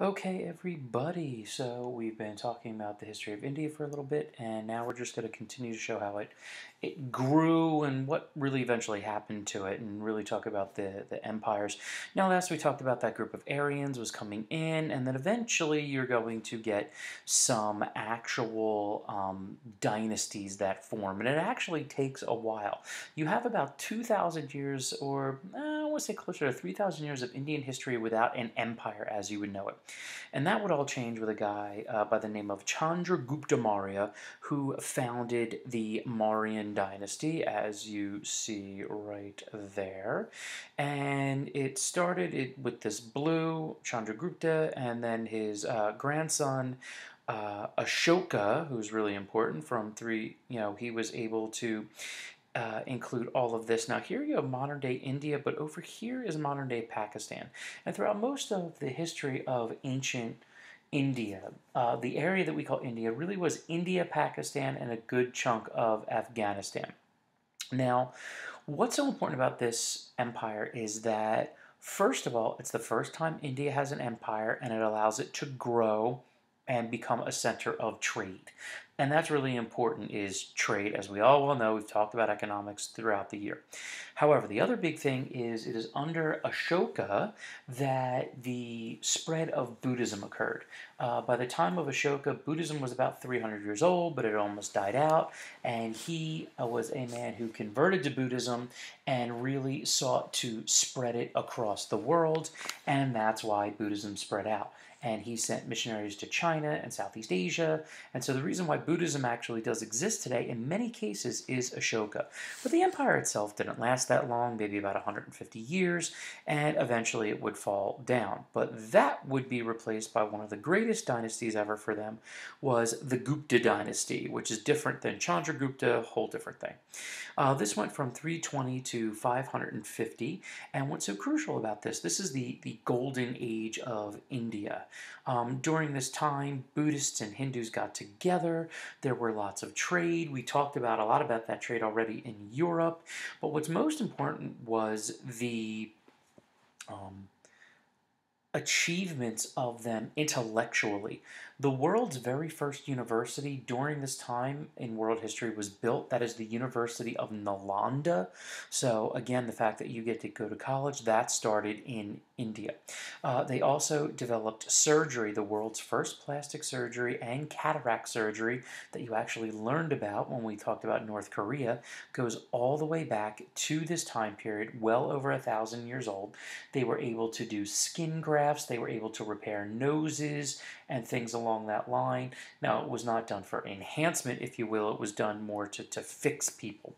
Okay, everybody. So we've been talking about the history of India for a little bit, and now we're just going to continue to show how it grew and what really eventually happened to it, and really talk about the empires. Now, last we talked about that group of Aryans was coming in, and then eventually you're going to get some actual dynasties that form, and it actually takes a while. You have about 2,000 years, or I want to say closer to 3,000 years of Indian history without an empire as you would know it. And that would all change with a guy by the name of Chandragupta Maurya, who founded the Mauryan dynasty, as you see right there. And it started with this blue Chandragupta, and then his grandson. Ashoka, who's really important from he was able to include all of this. Now, here you have modern day India, but over here is modern day Pakistan. And throughout most of the history of ancient India, the area that we call India really was India, Pakistan, and a good chunk of Afghanistan. Now, what's so important about this empire is that, first of all, it's the first time India has an empire and it allows it to grow and become a center of trade. And that's really important is trade. As we all well know, we've talked about economics throughout the year. However, the other big thing is it is under Ashoka that the spread of Buddhism occurred. By the time of Ashoka, Buddhism was about 300 years old, but it almost died out. And he was a man who converted to Buddhism and really sought to spread it across the world. And that's why Buddhism spread out. And he sent missionaries to China and Southeast Asia. And so the reason why Buddhism actually does exist today in many cases is Ashoka. But the empire itself didn't last that long, maybe about 150 years, and eventually it would fall down. But that would be replaced by one of the greatest dynasties ever for them, was the Gupta dynasty, which is different than Chandragupta, a whole different thing. This went from 320 to 550, and what's so crucial about this is the golden age of India. During this time, Buddhists and Hindus got together. There were lots of trade. We talked about a lot about that trade already in Europe. But what's most important was the achievements of them intellectually. The world's very first university during this time in world history was built. That is the University of Nalanda. So, again, the fact that you get to go to college, that started in India. They also developed surgery, the world's first plastic surgery and cataract surgery that you actually learned about when we talked about North Korea, goes all the way back to this time period, well over 1,000 years old. They were able to do skin grafts, they were able to repair noses and things along that line. Now, it was not done for enhancement, if you will, it was done more to fix people.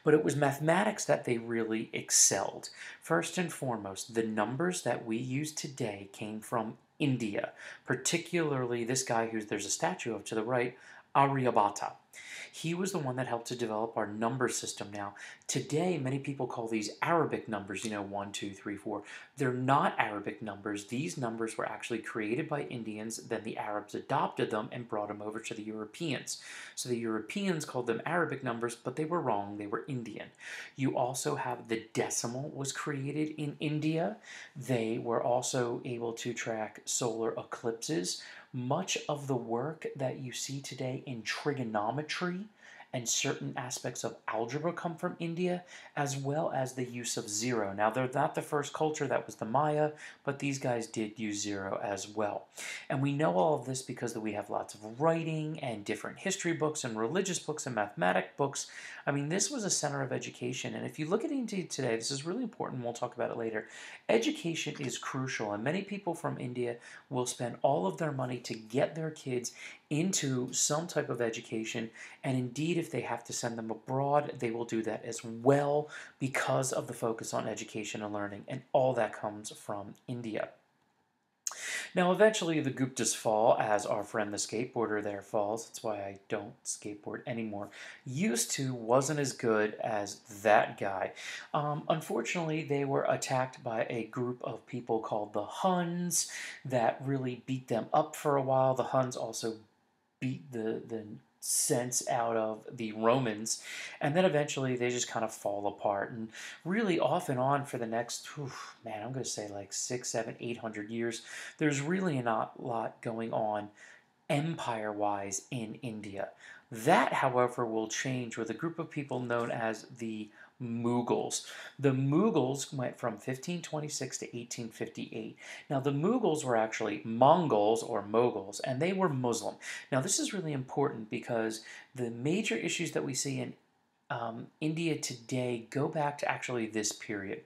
But it was mathematics that they really excelled. First and foremost, the numbers that we use today came from India, particularly this guy who there's a statue of to the right, Aryabhata. He was the one that helped to develop our number system. Now, today, many people call these Arabic numbers, 1, 2, 3, 4. They're not Arabic numbers. These numbers were actually created by Indians, then the Arabs adopted them and brought them over to the Europeans. So the Europeans called them Arabic numbers, but they were wrong. They were Indian. You also have the decimal was created in India. They were also able to track solar eclipses. Much of the work that you see today in trigonometry and certain aspects of algebra come from India, as well as the use of zero. Now, they're not the first culture, that was the Maya, but these guys did use zero as well. And we know all of this because we have lots of writing and different history books and religious books and mathematic books. I mean, this was a center of education. And if you look at India today, this is really important, we'll talk about it later. Education is crucial, and many people from India will spend all of their money to get their kids into some type of education, and indeed, if they have to send them abroad, they will do that as well because of the focus on education and learning, and all that comes from India. Now, eventually, the Guptas fall, as our friend the skateboarder there falls. That's why I don't skateboard anymore. Used to, wasn't as good as that guy. Unfortunately, they were attacked by a group of people called the Huns that really beat them up for a while. The Huns also beat the sense out of the Romans, and then eventually they just kind of fall apart. And really, off and on for the next, man, I'm going to say like 6, 7, 800 years, there's really not a lot going on empire-wise in India. That, however, will change with a group of people known as the Mughals. The Mughals went from 1526 to 1858. Now, the Mughals were actually Mongols or Moguls, and they were Muslim. Now, this is really important because the major issues that we see in India today go back to actually this period.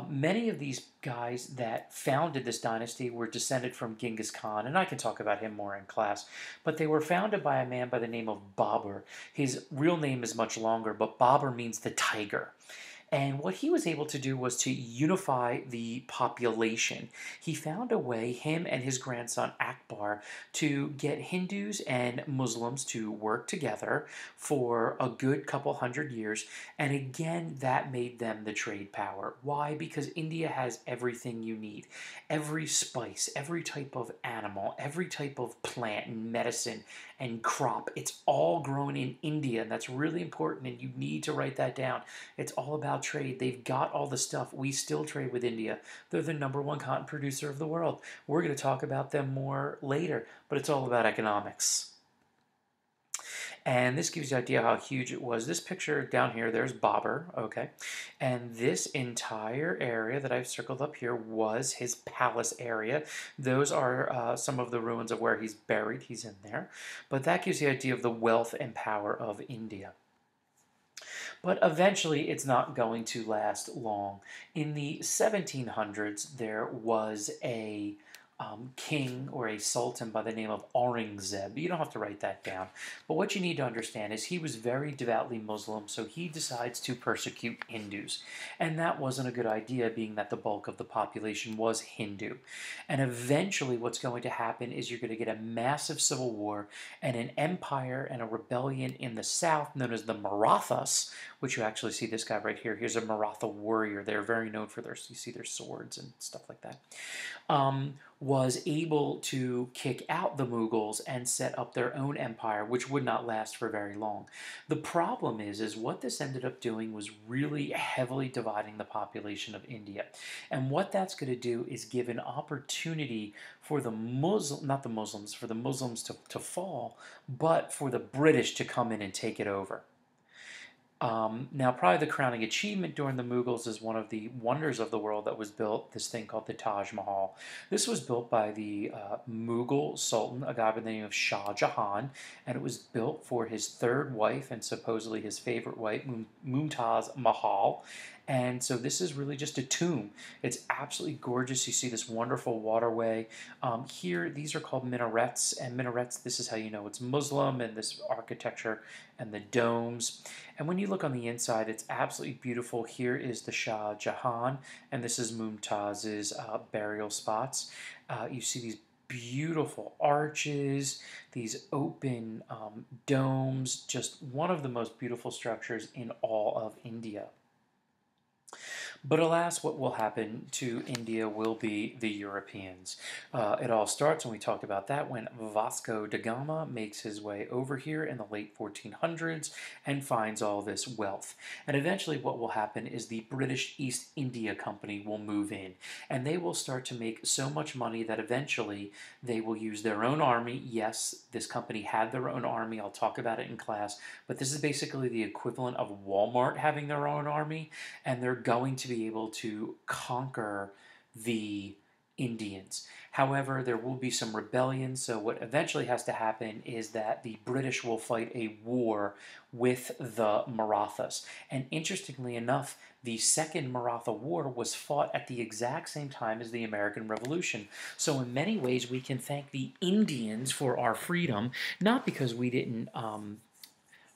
Many of these guys that founded this dynasty were descended from Genghis Khan, and I can talk about him more in class, but they were founded by a man by the name of Babur. His real name is much longer, but Babur means the tiger. And what he was able to do was to unify the population. He found a way, him and his grandson Akbar, to get Hindus and Muslims to work together for a good couple hundred years. And again, that made them the trade power. Why? Because India has everything you need. Every spice, every type of animal, every type of plant and medicine and crop. It's all grown in India, and that's really important, and you need to write that down. It's all about trade. They've got all the stuff. We still trade with India. They're the #1 cotton producer of the world. We're going to talk about them more later, but it's all about economics. And this gives you an idea how huge it was. This picture down here, there's Babur, okay? And this entire area that I've circled up here was his palace area. Those are some of the ruins of where he's buried. He's in there. But that gives you an idea of the wealth and power of India. But eventually, it's not going to last long. In the 1700s, there was a king or a sultan by the name of Aurangzeb. You don't have to write that down. But what you need to understand is he was very devoutly Muslim, so he decides to persecute Hindus. And that wasn't a good idea, being that the bulk of the population was Hindu. And eventually what's going to happen is you're going to get a massive civil war and an empire and a rebellion in the south known as the Marathas, which you actually see this guy right here. Here's a Maratha warrior. They're very known for their, you see their swords and stuff like that. Was able to kick out the Mughals and set up their own empire, which would not last for very long. The problem is what this ended up doing was really heavily dividing the population of India. And what that's going to do is give an opportunity for the not the Muslims, for the Muslims to fall, but for the British to come in and take it over. Now, probably the crowning achievement during the Mughals is one of the wonders of the world that was built, this thing called the Taj Mahal. This was built by the Mughal Sultan, a guy by the name of Shah Jahan, and it was built for his third wife and supposedly his favorite wife, Mumtaz Mahal. And so this is really just a tomb. It's absolutely gorgeous. You see this wonderful waterway. Here, these are called minarets, and minarets, this is how you know it's Muslim, and this architecture and the domes. And when you look on the inside, it's absolutely beautiful. Here is the Shah Jahan, and this is Mumtaz's burial spots. You see these beautiful arches, these open domes, just one of the most beautiful structures in all of India. But alas, what will happen to India will be the Europeans. It all starts, and we talked about that, when Vasco da Gama makes his way over here in the late 1400s and finds all this wealth. And eventually what will happen is the British East India Company will move in, and they will start to make so much money that eventually they will use their own army. Yes, this company had their own army. I'll talk about it in class, but this is basically the equivalent of Walmart having their own army, and they're going to be able to conquer the Indians. However, there will be some rebellion, so what eventually has to happen is that the British will fight a war with the Marathas. And interestingly enough, the Second Maratha War was fought at the exact same time as the American Revolution. So in many ways, we can thank the Indians for our freedom, not because we didn't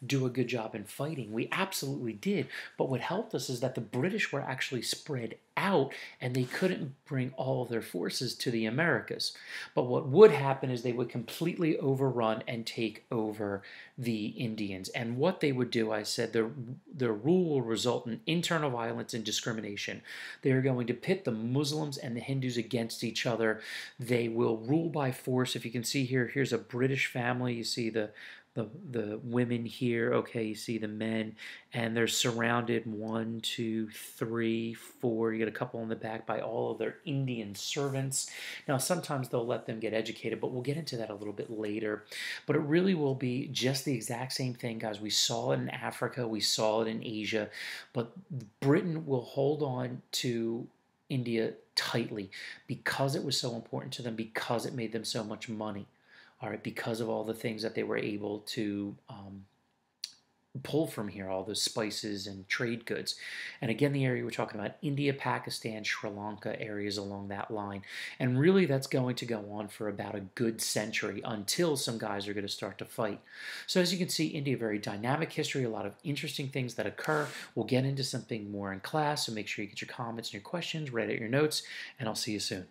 do a good job in fighting. We absolutely did. But what helped us is that the British were actually spread out and they couldn't bring all of their forces to the Americas. But what would happen is they would completely overrun and take over the Indians. And what they would do, I said, their rule will result in internal violence and discrimination. They are going to pit the Muslims and the Hindus against each other. They will rule by force. If you can see here, here's a British family. You see the the women here. Okay, you see the men, and they're surrounded, one, two, three, four. You get a couple in the back by all of their Indian servants. Now, sometimes they'll let them get educated, but we'll get into that a little bit later. But it really will be just the exact same thing, guys. We saw it in Africa, we saw it in Asia, but Britain will hold on to India tightly because it was so important to them, because it made them so much money. All right, because of all the things that they were able to pull from here, all those spices and trade goods. And again, the area we're talking about, India, Pakistan, Sri Lanka, areas along that line. And really, that's going to go on for about a good century until some guys are going to start to fight. So as you can see, India, very dynamic history, a lot of interesting things that occur. We'll get into something more in class, so make sure you get your comments and your questions, write out your notes, and I'll see you soon.